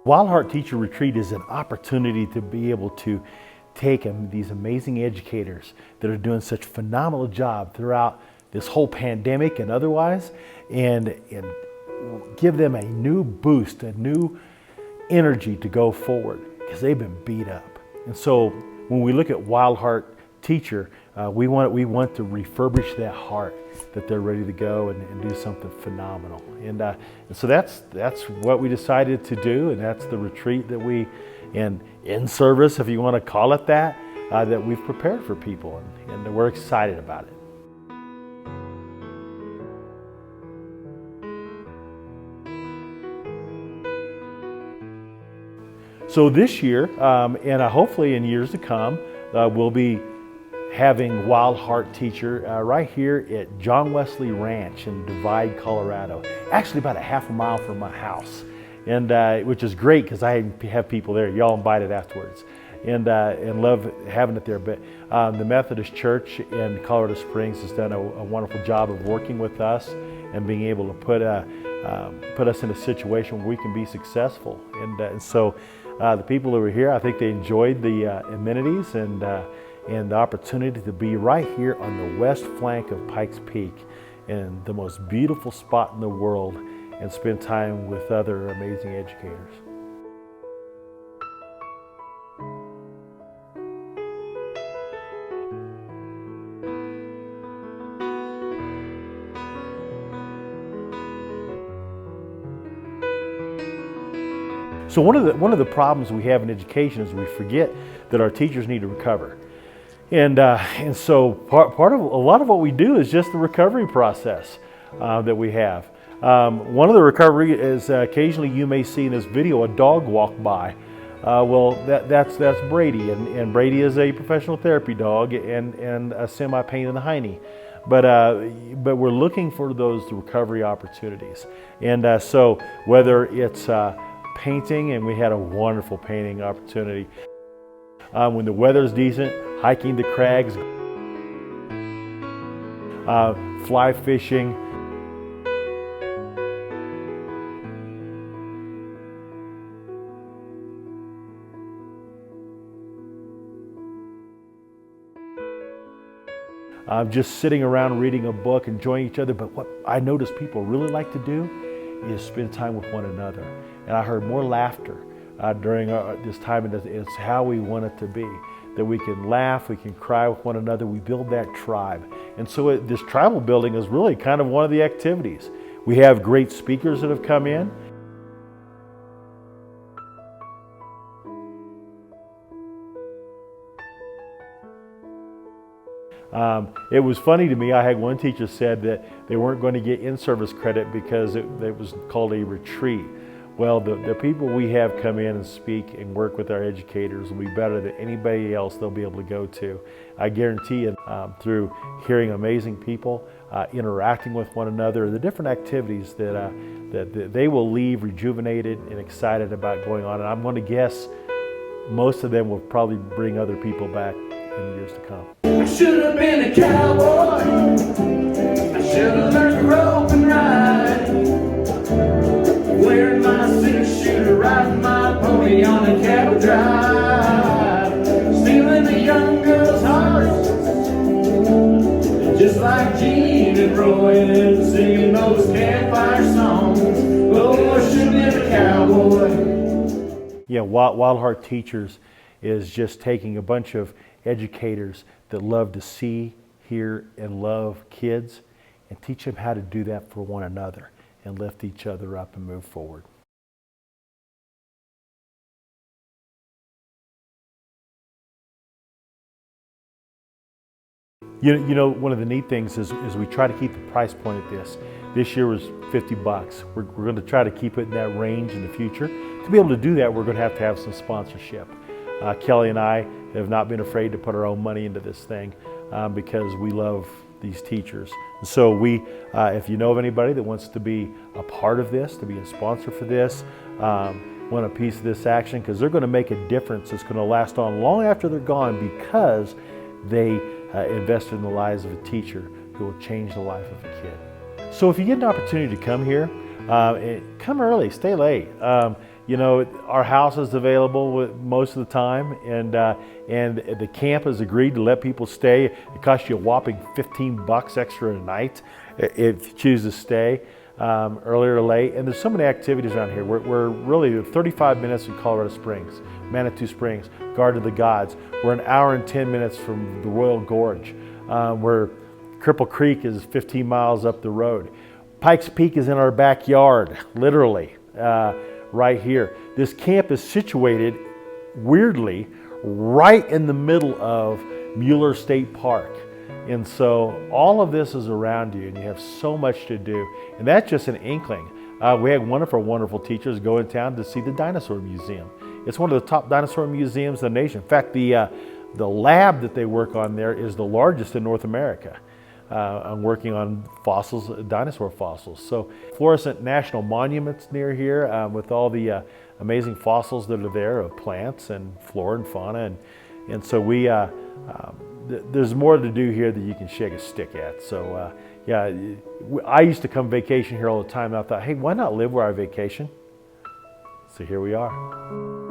Wild Heart Teacher Retreat is an opportunity to be able to take these amazing educators that are doing such a phenomenal job throughout this whole pandemic and otherwise, and give them a new boost, a new energy to go forward, because they've been beat up. And so when we look at Wild Heart Teacher, we want to refurbish that heart, that they're ready to go and do something phenomenal. And so that's what we decided to do, and that's the retreat that we, and in service, if you want to call it that, that we've prepared for people, and we're excited about it. So this year, and hopefully in years to come, we'll be having Wild Heart Teacher right here at John Wesley Ranch in Divide, Colorado. Actually about a half a mile from my house, and which is great because I have people there. Y'all invited afterwards, and love having it there. But the Methodist Church in Colorado Springs has done a wonderful job of working with us and being able to put us in a situation where we can be successful. And so the people who were here, I think they enjoyed the amenities and the opportunity to be right here on the west flank of Pikes Peak, and the most beautiful spot in the world, and spend time with other amazing educators. So one of the problems we have in education is we forget that our teachers need to recover. And so part of a lot of what we do is just the recovery process that we have. One of the recovery is occasionally you may see in this video a dog walk by. Well, that's Brady, and Brady is a professional therapy dog and a semi-pain in the hiney. But we're looking for those recovery opportunities. And so whether it's painting, and we had a wonderful painting opportunity. When the weather's decent, hiking the crags, fly fishing. Just sitting around reading a book, enjoying each other. But what I notice people really like to do is spend time with one another. And I heard more laughter during this time, and it's how we want it to be. That we can laugh, we can cry with one another, we build that tribe. And so this tribal building is really kind of one of the activities. We have great speakers that have come in. It was funny to me, I had one teacher said that they weren't going to get in-service credit because it was called a retreat. Well, the people we have come in and speak and work with our educators will be better than anybody else they'll be able to go to. I guarantee you, through hearing amazing people, interacting with one another, the different activities that they will leave rejuvenated and excited about going on. And I'm going to guess most of them will probably bring other people back in the years to come. I should have been a cowboy. I should have learned to rope and ride. Wearing my six-shooter, riding my pony on a cattle drive, stealing the young girls' hearts, just like Gene and Roy, and singing those campfire songs. Oh, I should have been a cowboy. Yeah, Wild Heart Teachers is just taking a bunch of educators that love to see, hear, and love kids, and teach them how to do that for one another, and lift each other up and move forward. You know, one of the neat things is we try to keep the price point at this. This year was $50. We're going to try to keep it in that range in the future. To be able to do that, we're going to have some sponsorship. Kelly and I have not been afraid to put our own money into this thing because we love these teachers. So if you know of anybody that wants to be a part of this, to be a sponsor for this, want a piece of this action, because they're going to make a difference that's going to last on long after they're gone, because they invested in the lives of a teacher who will change the life of a kid. So if you get an opportunity to come here, come early, stay late. You know, our house is available most of the time, and the camp has agreed to let people stay. It costs you a whopping $15 extra a night if you choose to stay early or late. And there's so many activities around here. We're really 35 minutes from Colorado Springs, Manitou Springs, Garden of the Gods. We're an hour and 10 minutes from the Royal Gorge. Where Cripple Creek is 15 miles up the road. Pikes Peak is in our backyard, literally, right here. This camp is situated, weirdly, right in the middle of Mueller State Park. And so all of this is around you, and you have so much to do. And that's just an inkling. We had one of our wonderful teachers go in town to see the dinosaur museum. It's one of the top dinosaur museums in the nation. In fact, the lab that they work on there is the largest in North America. I'm working on fossils, dinosaur fossils. So fluorescent national monuments near here with all the amazing fossils that are there of plants and flora and fauna. And so there's more to do here that you can shake a stick at. So yeah, I used to come vacation here all the time, and I thought, hey, why not live where I vacation? So here we are.